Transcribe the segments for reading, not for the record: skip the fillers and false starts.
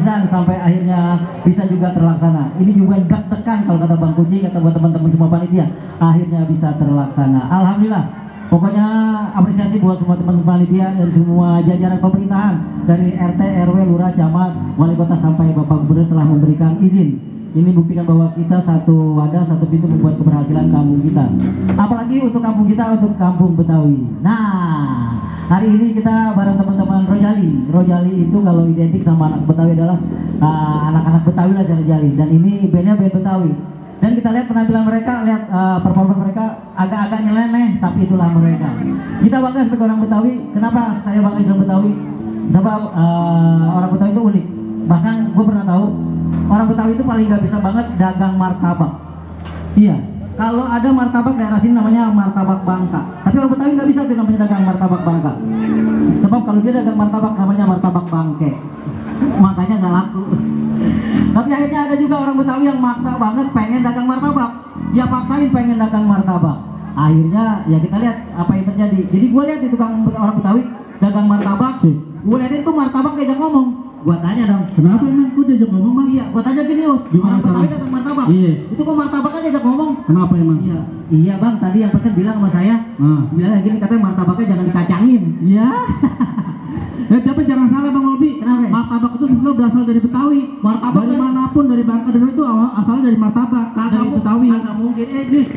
lisan sampai akhirnya bisa juga terlaksana. Ini juga deg-degan kalau kata Bang Kucing, kata buat teman-teman semua panitia, akhirnya bisa terlaksana. Alhamdulillah. Pokoknya apresiasi buat semua teman-teman panitia dan semua jajaran pemerintahan dari RT, RW, Lurah, Camat, Wali Kota sampai Bapak Gubernur telah memberikan izin. Ini buktikan bahwa kita satu wadah, satu pintu membuat keberhasilan kampung kita. Apalagi untuk kampung kita, untuk kampung Betawi. Nah, hari ini kita bareng teman-teman Rojali. Rojali itu kalau identik sama anak Betawi adalah anak-anak Betawi lah Rojali. Dan ini bandnya band Betawi. Dan kita lihat penampilan mereka, lihat performa mereka agak-agak nyeleneh, tapi itulah mereka. Kita bangga sebagai orang Betawi. Kenapa saya bangga dengan Betawi? Sebab orang Betawi itu unik. Bahkan gue pernah tahu orang Betawi itu paling gak bisa banget dagang martabak. Iya, kalau ada martabak daerah sini namanya martabak Bangka. Tapi orang Betawi gak bisa tuh namanya dagang martabak Bangka. Sebab kalau dia dagang martabak namanya martabak bangke. Makanya gak laku. Tapi akhirnya ada juga orang Betawi yang maksa banget pengen dagang martabak. Ya paksain pengen dagang martabak. Akhirnya ya kita lihat apa yang terjadi. Jadi gue lihat itu orang Betawi dagang martabak. Gue lihat itu martabak diajak ngomong. Gua tanya dong, kenapa emang kok diajak ngomong Bang? Iya, gua tanya gini, gimana orang Betawi dagang martabak? Iya. Itu kok martabaknya diajak ngomong? Kenapa emang? Iya Bang, tadi yang pesen bilang sama saya, bilang gini, katanya martabaknya jangan dikacangin. Iya. Tapi jangan salah Bang Obi. Kenapa? Martabak itu sebenarnya berasal dari Betawi. Martabak dari manapun, dari Bangka dan itu asalnya dari martabak. Dari Betawi. Kagak mungkin,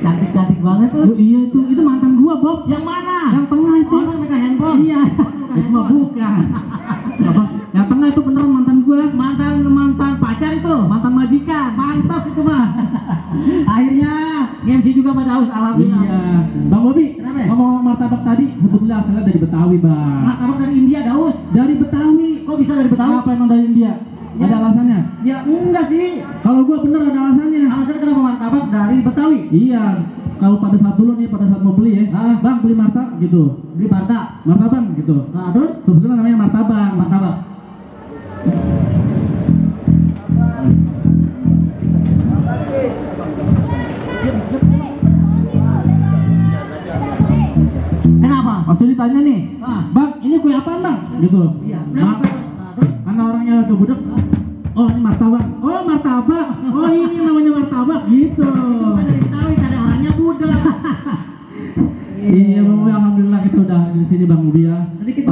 cantik-cantik banget tuh. Iya itu mantan gua Bob. Yang mana? Yang tengah itu. Orang megang handphone. Iya. Itu mah bukan. Apa? Yang tengah itu beneran mantan gua. Mantan pacar itu. Mantan majikan. Pantas itu mah. Akhirnya MC juga pada haus, alhamdulillah. Iya. Bang Bobi, ngomong martabak tadi sebetulnya asalnya dari Betawi Bang. Martabak dari India daus. Dari Betawi. Kok bisa dari Betawi? Kenapa emang dari India? Ya. Ada alasannya? Ya enggak sih. Kalau gua bener ada alasannya. Alasannya kenapa martabak dari Betawi? Iya. Kalau pada saat dulu nih, pada saat mau beli ya, Bang beli martabak gitu. Beli martabak gitu. Nah terus? Sebetulnya namanya martabak. Martabak. Kenapa? Maksud ditanya nih, Bang ini kue apaan Bang? Gitu. Iya. Karena orangnya ke budak. Oh ini martabak. Oh martabak. Oh ini namanya martabak gitu. Itu bukan dari Betawi, karena orangnya budak. Iya Bang Ubi, alhamdulillah kita udah di sini Bang Ubi ya. Sedikit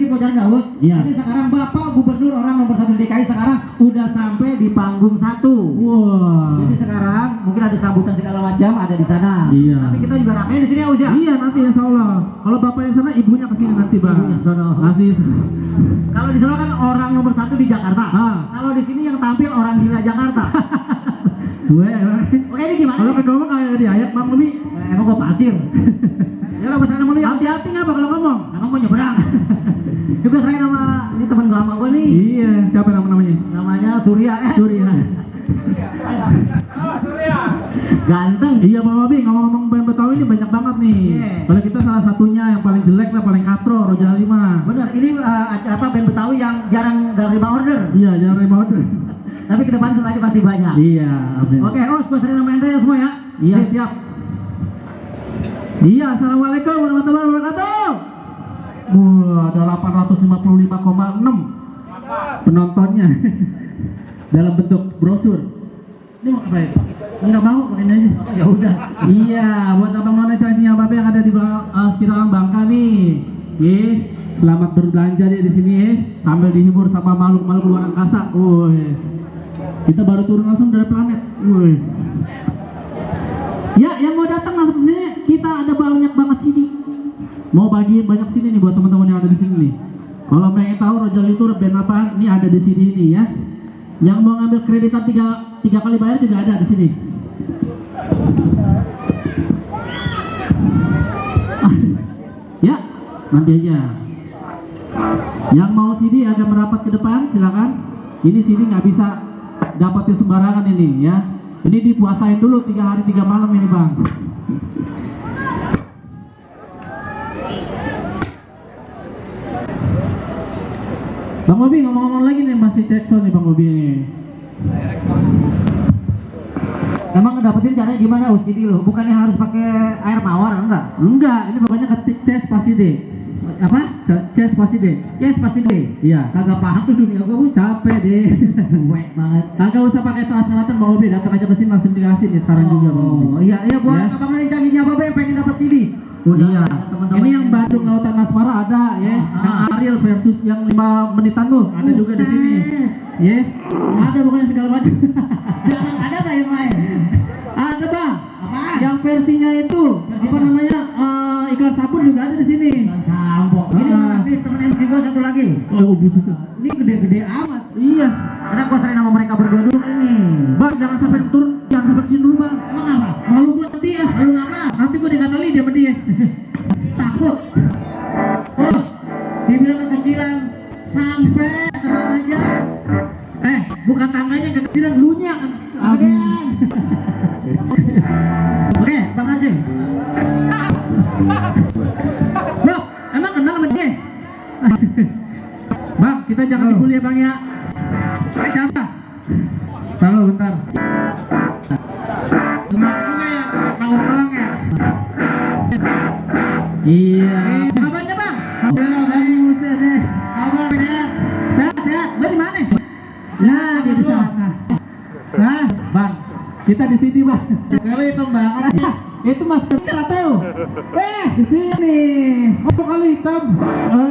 bocoran Daus. Iya. Jadi sekarang Bapak Gubernur orang nomor 1 di DKI sekarang udah sampai di panggung 1. Wah. Jadi sekarang mungkin ada sambutan segala macam ada di sana. Iya. Tapi kita juga ramein di sini ya Us ya. Iya nanti insya Allah. Kalau Bapak di sana ibunya kesini nanti Bang. Ibunya sono. Masih. Kalau di sana kan orang nomor 1 di Jakarta. Kalau di sini yang tampil orang gila Jakarta. Oke ini gimana? Kalau ngomong kayak di ayat Bang Ubi. Emang gua pasir. Ya lo kesana dulu ya. Hati-hati nggak bakal ngomong. Emang mau nyebrang. Juga saya nama ini teman lama gua nih. Iya, siapa namanya? Namanya Surya. Surya. Ganteng. Iya Bang Obi, ngomong-ngomong band Betawi ini banyak banget nih. Kalau kita salah satunya yang paling jelek lah, paling katro, Rojali mah. Bener, ini band Betawi yang jarang terima order. Iya, jarang terima order. Tapi ke depan lagi pasti banyak. Iya, amin. Oke, gua sering nama ente ya semua ya. Iya, siap. Iya, assalamualaikum warahmatullahi wabarakatuh. Ada 855,6 penontonnya dalam bentuk brosur. Ini mau apa ya? Enggak mau, pakai ini aja. Ya udah. Iya, buat abang nona cancinya babe yang ada di sekitaran Bangka nih. Selamat berbelanja di sini sambil dihibur sama makhluk-makhluk luar angkasa. Kita baru turun langsung dari planet. Ya, yang mau datang langsung ke sini, kita ada banyak banget sini. Mau bagi banyak sini nih buat teman-teman yang ada di sini nih. Kalau pengen tahu Rojali itu band apaan, ini ada di sini nih ya. Yang mau ngambil kreditan tiga kali bayar juga ada di sini. Ya, nanti aja. Yang mau CD agak merapat ke depan, silakan. Ini CD nggak bisa dapatin sembarangan ini ya. Ini dipuasain dulu 3 hari 3 malam ini Bang. Bang Bobi ngomong-ngomong lagi nih, masih cek sound nih Bang Bobi nih. Emang ngedapetin caranya gimana UCD lo? Bukannya harus pakai air mawar enggak? Enggak, ini pokoknya ketik C spasi D. apa? Ces pasti deh. Yes pasti deh. Iya. Kagak paham tuh dunia gua, Bos. Capek deh. Cuek banget. Kagak usah pakai syarat-syaratan Bang Obi, datang aja ke sini langsung dikasih nih sekarang juga Bang Obi. Oh, iya iya buat Ya. abang yang canggihnya Babe yang pengen dapat CD. Iya. ada teman-teman Ini yang Bandung Lautan Asmara ada ya. Yang Ariel versus yang 5 menitan tuh ada juga di sini. Ya. Ada pokoknya segala macam. Jangan ada nggak yang lain? Ada Bang. Apaan? Yang versinya itu apa namanya? Iklan sabun juga ada di sini. Sampo. Ini mana nih temen MC gua satu lagi. Oh, buset. Ini gede-gede amat. Iya. Karena gua sering sama mereka berdua dulu kali ini. Bang, jangan sampai turun, jangan sampai kesini dulu Bang. Emang apa? Malu gua nanti ya. Lu ngapa? Nanti gua dikatain dia sama dia. Takut. Oh, dibilang kekecilan sampai tenang aja. Bukan tangganya yang kekecilan, lu nya kan. Kegedean. Oke, Bang Azim. Bro, emang kenal sama dia? Bang, kita jangan Oh. dibully ya Bang ya. Siapa? Halo, bentar. Iya. Kabarnya Bang? Alhamdulillah, Bang. Buset deh. Kabar sehat? Sehat. Lu di mana? Nah, dia di sana. Hah? Bang, kita di sini Bang. Kali hitam banget. Itu Mas atau? Di sini. Oh, kali hitam.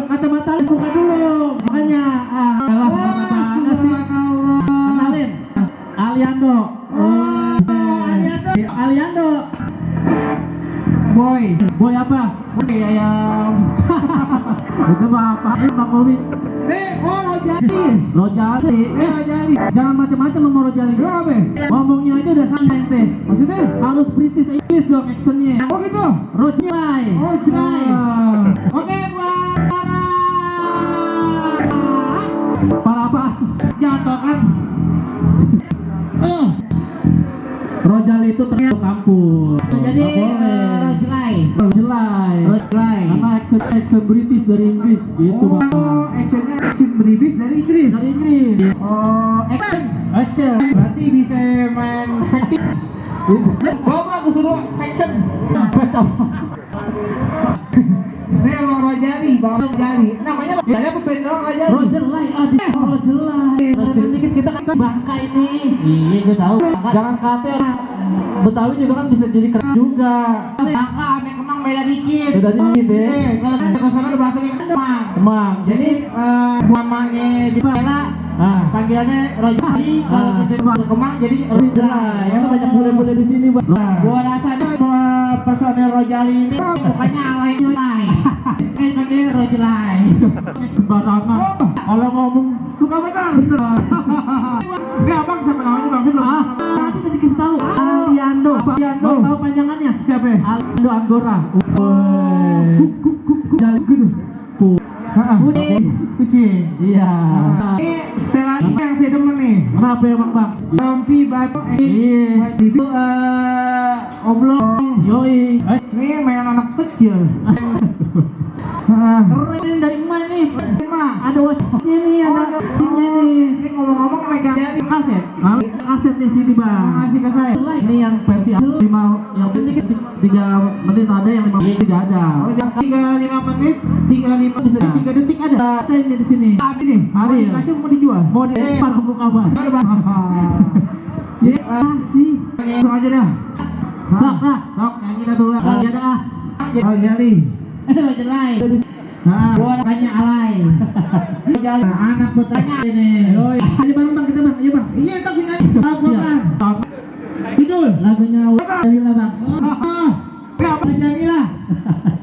Kacamata lu buka dulu. Makanya, alah, mana banget sih. Subhanallah. Kenalin, Aliando. Oh, Aliando. Aliando. Boy. Boy apa? Boy ayam. Itu apa? Bang Obi. Rojali. Rojali. Rojali. Jangan macam-macam sama Rojali. Lu apa? Ngomongnya aja udah sama ente. Maksudnya? Harus British English dong actionnya. Oh gitu? Rojali. Oh, Rojali. Ah. Oke, buat Para apa? jatuh kan? Rojali itu ternyata kampus. Jadi Rojali. Rojali. Rojali. Karena action British dari Inggris gitu Bang. Oh, actionnya action British dari Inggris. Dari Inggris. Oh, action. Action. Berarti bisa main fighting. Bawa aku suruh action. Ini emang Rojali, Bang Rojali. Namanya Rojali apa band doang Rojali? Rojali, Rojali. Dikit kita kan Bangka ini. Iya, gue tahu. Jangan kate orang Betawi juga kan bisa jadi keren juga. Bangka ame Kemang beda dikit. Beda dikit ya. Kalau ke sana udah bahasanya Kemang. Emang. Jadi namanya di Pela panggilannya Rojali. Kalau kita ke Kemang jadi Rojali. Karena banyak bule-bule di sini, Bang. Gua rasanya personel Rojali ini bukannya alay-alay. Panggil Rojali. Sembarangan. Kalau ngomong Suka benar. Ini abang siapa namanya bang? tadi tadi kasih tahu Aliando. Aliando. Mau tahu panjangannya? Siapa? Aliando Anggora. Jali Kucing. Iya. Ini setelan yang saya demen nih. Kenapa emang Bang? Rompi batu Iya. itu oblong. Yoi. Ini main anak kecil. Keren ini dari emak nih. Emang. Ada wasitnya nih, ada timnya nih. Ini ngomong-ngomong megang dari kaset. Aset di sini Bang. Kasih ke saya. Ini yang versi 5 yang penting 3 menit ada, yang 5 menit tidak ada. Oh, yang 35 menit, 35 Bisa 3 detik ada. Ada ini di sini. Tapi nih, Hari ya? dikasih mau dijual. Mau dilempar ke muka Bang. Ada bang. Jadi Kasih. langsung aja dah. Sok lah. Sok nyanyi dah dulu. Ya dah. Rojali. Rojali. Nah, gua tanya alay. Rojali. Anak bertanya ini. Yoi. Ayo Bang, kita Bang. Ayo Bang. Iya tapi nyanyi. Apa bang? Siap. Kidul. Lagunya Jamila Bang. Apa Jamila?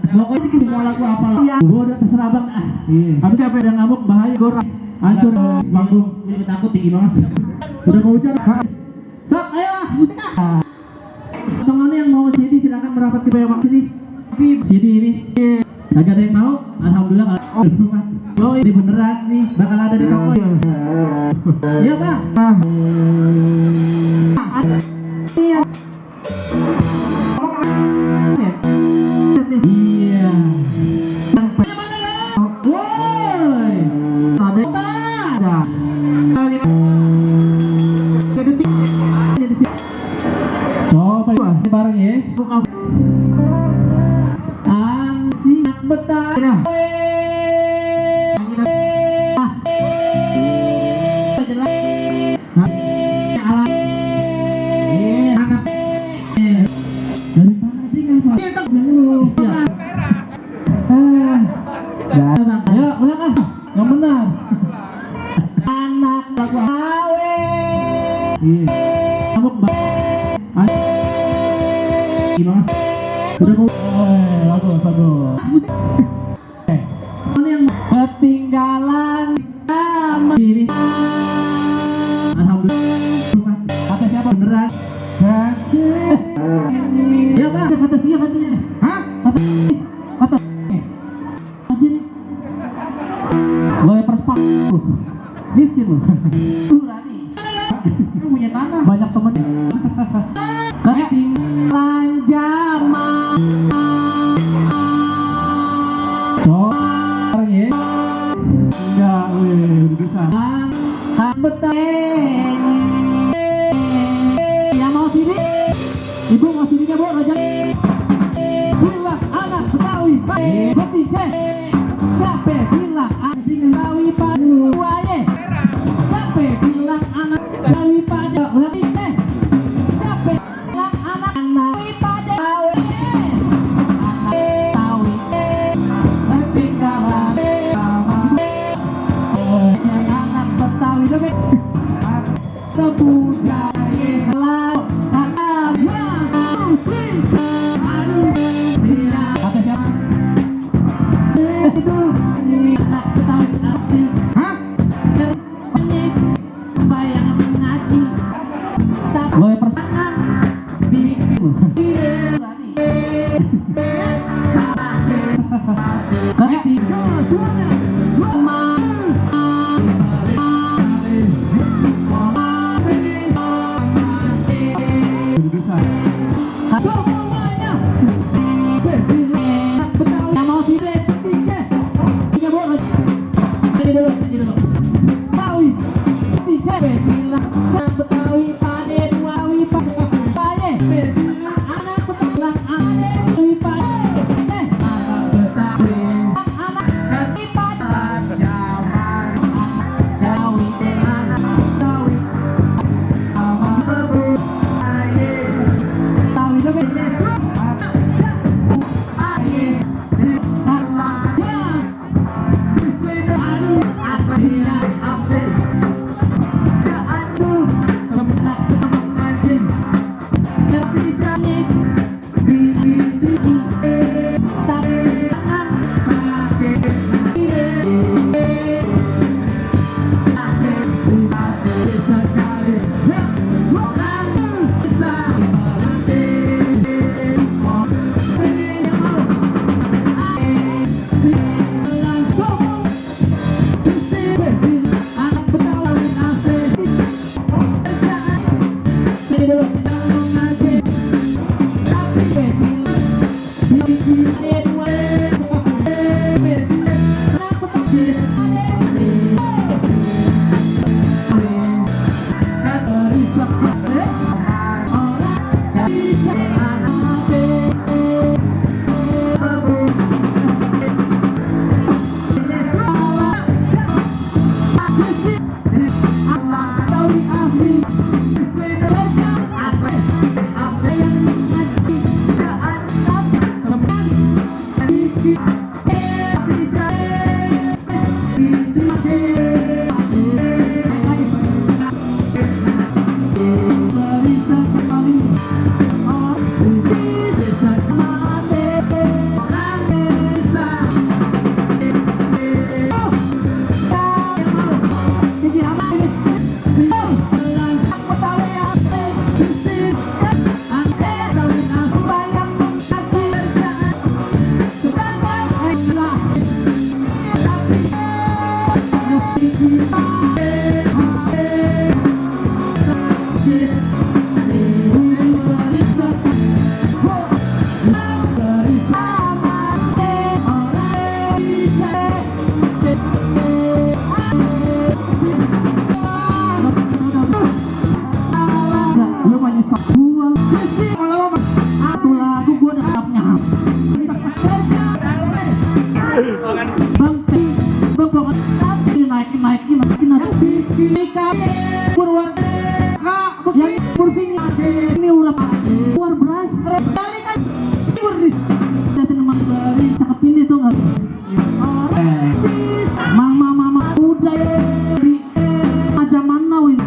Pokoknya semua lagu apa lah. Iya. Gua udah terserah Bang. Iya. Tapi siapa yang ngamuk bahaya gua hancur panggung. Ini takut tinggi banget. Udah mau hujan. Sok, ayo musik ah. Teman yang mau CD silakan merapat ke bawah sini. CD ini. Lagi ada yang mau? Alhamdulillah. Yo, ini beneran nih, bakal ada di toko. Iya Bang. Iya. Iya. Woi. Ada. Coba bareng ya. Angsi betah. Iya. Kamu gimana? Udah mau? Bagus, bagus. Mana yang ketinggalan? Ini. Alhamdulillah. Kata siapa beneran? Ya Pak, kata siapa katanya? Hah? Kata aja nih. Gue perspak. Miskin lu. Lu punya tanah. Banyak temen. Ketinggalan zaman. Sekarang ya. Enggak, bisa. Beteng. Yang mau sini? Ibu mau sininya Bu, Raja. Bilang anak Betawi, bertiga. Siapa bilang anak Betawi pada buaya? Siapa bilang anak Betawi pada ulang tiga? Siapa bilang anak Betawi pada buaya? Anak Betawi ketinggalan zaman. Anak Betawi lebih kebudayaan. Kata siapa? Itu anak Betawi asli. Hah? Bayang mengaji. Boleh persamaan dirimu. Ketika suara Mama udah di aja mana win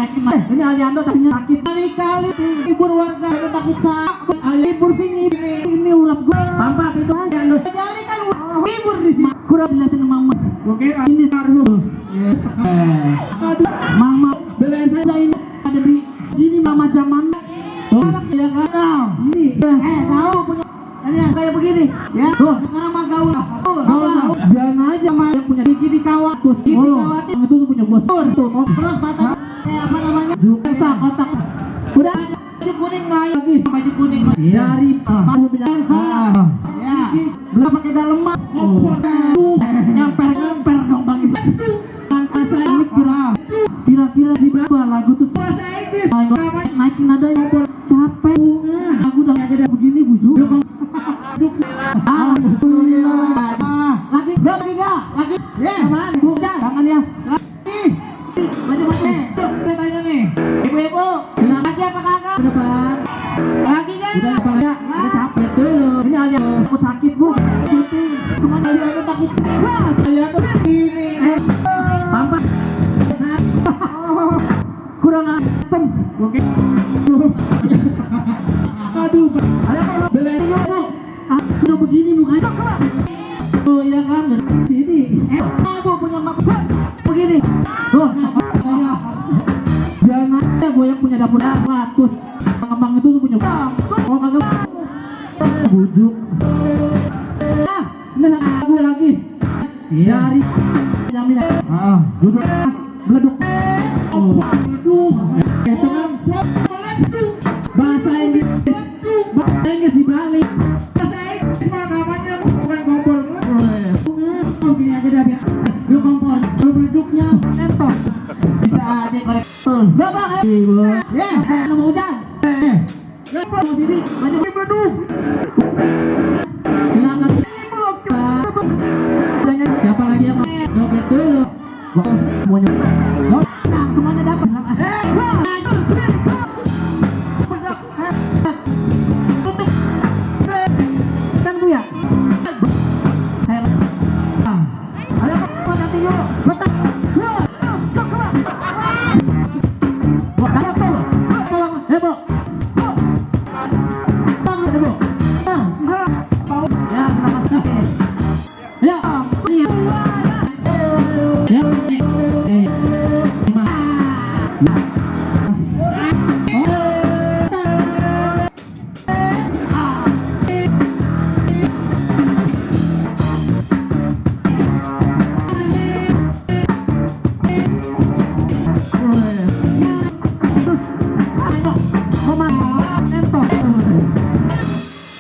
naikin. Ini Aliando tadinya sakit. Kali-kali libur warga sakit libur sini. Ini urap gue. Tampak itu Aliando. Jadi kan libur di sini. Kurang dilihatin mama. Oke, ini taruh. Aduh, mama belain saya ini ada di ini mama zaman. Anak ya kan. Ini tahu punya ini yang kayak begini ya. Tuh, sekarang mah gaul. Biarin aja mah yang punya gigi di kawat. Terus gigi kawat itu tuh punya bos. Tuh, terus mata apa namanya? Juga kotak. Udah baju kuning lagi. Baju kuning dari baru punya ya. Belum pakai daleman. Nyamper dong Bang. Angkasa ini kira-kira di berapa lagu tuh? Naikin nada yang capek. Aku udah kayak begini busuk. Alhamdulillah. Lagi enggak? Lagi. Ya, aman. Jangan ya. Lagi. Macam-macam. Tanya nih. Ibu-ibu, silakan lagi apa kakak? Depan. Lagi enggak? Udah apa ya? Udah capek dulu. Ini aja aku sakit, Bu. Syuting. Cuma kali aku sakit. Wah, kali aku ini. Pampas. Kurang asem. Oke. Aduh, ada belain dulu. Udah begini mukanya. Oh iya kan dari sini. Aku punya mak begini. Tuh, biar aja gue yang punya dapur ratus. Pengembang itu tuh punya. Oh kagak. Bujuk. Ini aku lagi. Dari jaminan. Duduk. Meleduk. Itu kan bahasa Inggris. Bahasa Inggris dibalik. Bahasa Inggris mah namanya bukan kompor. Gini aja dah biar. Lu kompor, lu meleduknya entok. Bisa aja kolektor. Enggak Bang. Ya, mau hujan. Mau sini, maju meleduk. Silakan. Siapa lagi yang mau joget dulu? Semuanya. Semuanya dapat. Kan Bu ya? Saya ada apa nanti yuk? Letak. Hebo. Bang, hebo. Ya, terima kasih. Ya, ini ya.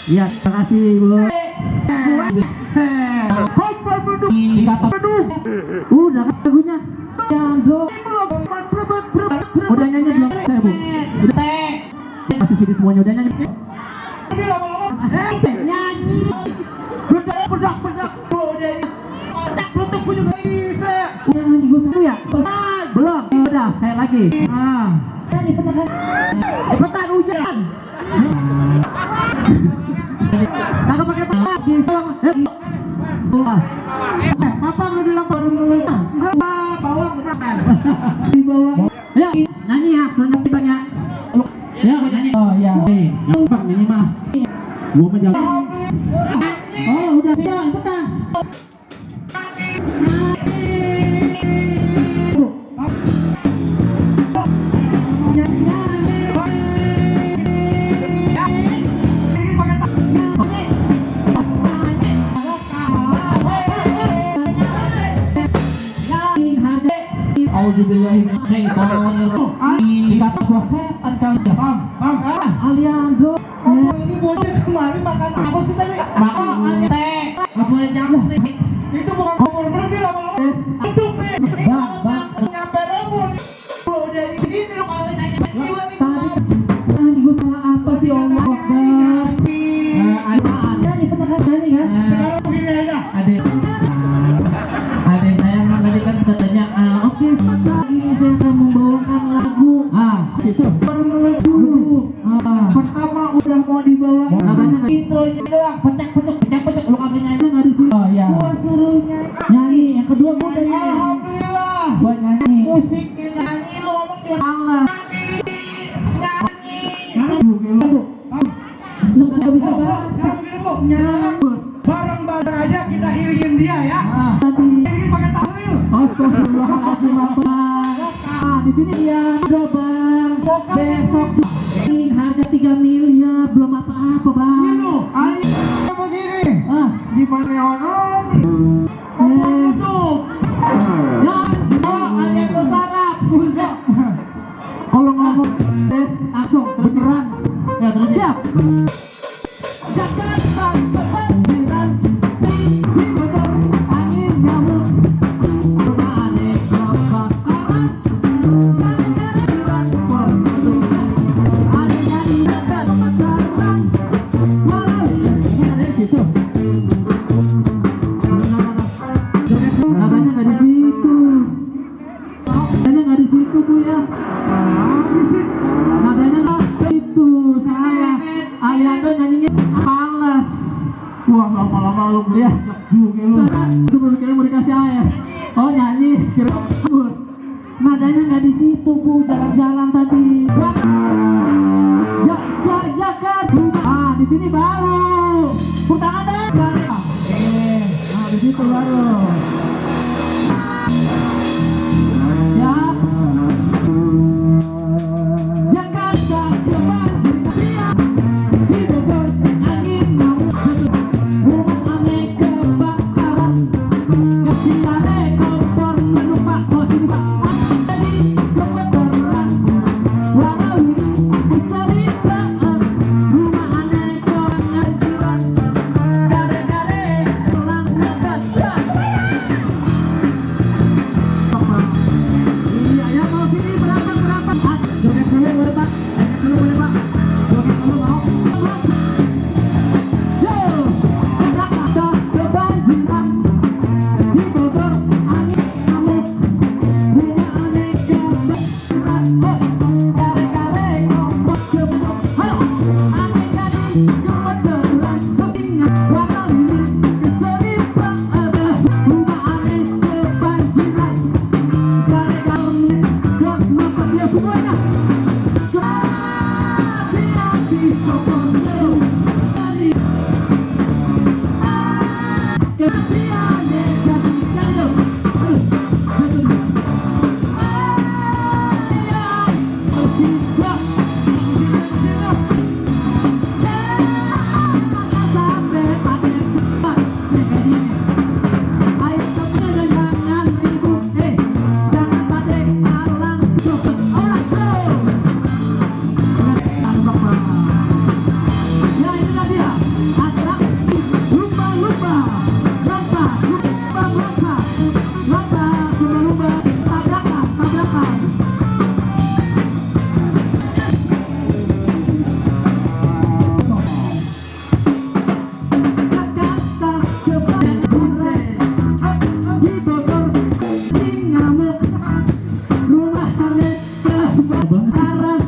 Iya, terima kasih Bu. Udah kan lagunya. Udah nyanyi belum saya Bu? Udah. Masih sini semuanya udah nyanyi. Nyanyi. Bedak. Bedak juga bisa. Nyanyi gue satu ya? Belum. Udah, sekali lagi. Cepetan hujan. Kagak pakai papak di papak lu bilang baru mulai. Bawa kan. Di bawah. Ya, nyanyi ya, soalnya banyak. Ya, nyanyi. Oh iya. Gampang nyanyi mah. Gua mah jalan. Oh, udah siap, cepetan. Dikata gua setan kali ya. Bang. Aliando. Ini bocah kemarin makan apa sih tadi? Makan teh. Apa yang jamu nih? Itu bukan kompor berhenti lama-lama. Itu Bang. Nyampe rebut. Udah di sini lo kalau nanya jiwa nih. Tadi gua salah apa sih Om Akbar? Ada nih penekan tadi kan? Sekarang begini aja. Ada saya mah tadi kan katanya oke, ini saya akan membawakan lagu. Itu baru mulai dulu. Pertama udah mau dibawa. Intronya doang, pecek lu kagak nyanyi enggak disuruh. Oh iya. Gua suruh nyanyi. Yang kedua gua udah nyanyi. Alhamdulillah. Gua nyanyi. Musiknya nyanyi lu ngomong cuma Allah. Astagfirullahaladzim, Bapak. Ah, di sini ya Bang. Besok harga 3 miliar belum apa-apa, Bang. Begini, Ah, di mana orang? ya, Ada yang sarap, busuk. kalau ngomong langsung beneran. Ya, terus siap. Jakarta kebanjiran, di motor angin nyamuk, rumah aneh kebakaran, gara-gara curang pembentukan, ada nyanyi dan kebakaran, walau dari situ. Nadanya nggak di situ. Nadanya nggak di situ, Bu ya. Nadanya nggak itu, salah. Aliando nyanyinya malas. Wah, lama-lama lu Ya, juga lu. sebelum kira mau dikasih air. Oh nyanyi, kira kabur. Nadanya nggak di situ, Bu. Jalan-jalan tadi. Jakarta. Ah, di sini baru. Tepuk tangan deh. Nah, di situ baru. Siap. Jakarta kebanjiran, di Bogor angin nyamuk, rumah aneh kebakaran, kesiannya kompor penumpang. Oh sini Pak, jadi kebakaran, walau ini sering banget, rumah aneh kebanjiran, gara-gara tulang ngegas. Iya, ya mau sini berapa? Ah, joget dulu boleh Pak? Joget dulu boleh Pak? Joget dulu mau? Yo, Jakarta kebanjiran, di Bogor angin nyamuk, rumah aneh kebakaran, gara-gara kompor kebun. Halo, aneh jadi kebetulan, kepingan warna lilin, keselip banget, rumah aneh kebanjiran. Semuanya hati-hati pokoknya jadi kehatiannya jadi kado. Ya inilah dia atraksi lumba-lumba, lumba-lumba, tabrakan. Jakarta kebanjiran, di Bogor angin nyamuk, rumah aneh kebakaran,